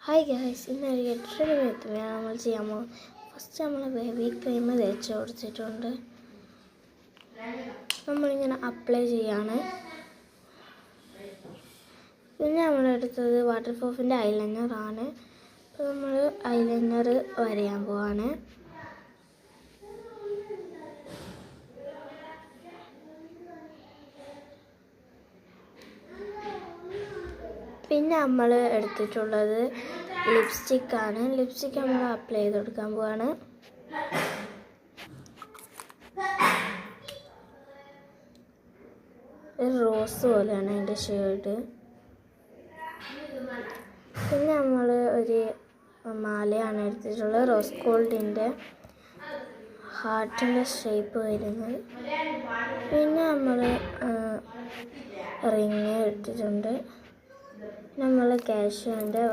Hi guys, ഇന്നൊരു ഗെറ്റഡ് മെത്തേഡാണ് നമ്മൾ ചെയ്യാൻ പോകുന്നത്. ഫസ്റ്റ് നമ്മൾ ബേബി ക്രീം തേച്ച് കൊടുത്തിട്ടുണ്ട്. നമ്മളിങ്ങനെ അപ്ലൈ ചെയ്യാണ്. പിന്നെ നമ്മളെടുത്തത് വാട്ടർ പ്രൂഫിൻ്റെ ഐലൈനറാണ്. അപ്പോൾ നമ്മൾ ഐലൈനർ വരയാൻ പോവാണ്. പിന്നെ നമ്മൾ എടുത്തിട്ടുള്ളത് ലിപ്സ്റ്റിക്കാണ്. ലിപ്സ്റ്റിക്ക് നമ്മൾ അപ്ലൈ ചെയ്ത് കൊടുക്കാൻ പോവാണ്. റോസ് പോലെയാണ് അതിൻ്റെ ഷെയ്ഡ്. പിന്നെ നമ്മൾ ഒരു മാലയാണ് എടുത്തിട്ടുള്ളത്, റോസ് ഗോൾഡിൻ്റെ ഹാർട്ടിൻ്റെ ഷേപ്പ് വരുന്നത്. പിന്നെ നമ്മൾ റിങ് എടുത്തിട്ടുണ്ട്. നമ്മൾ കാഷ്യൂവിൻ്റെ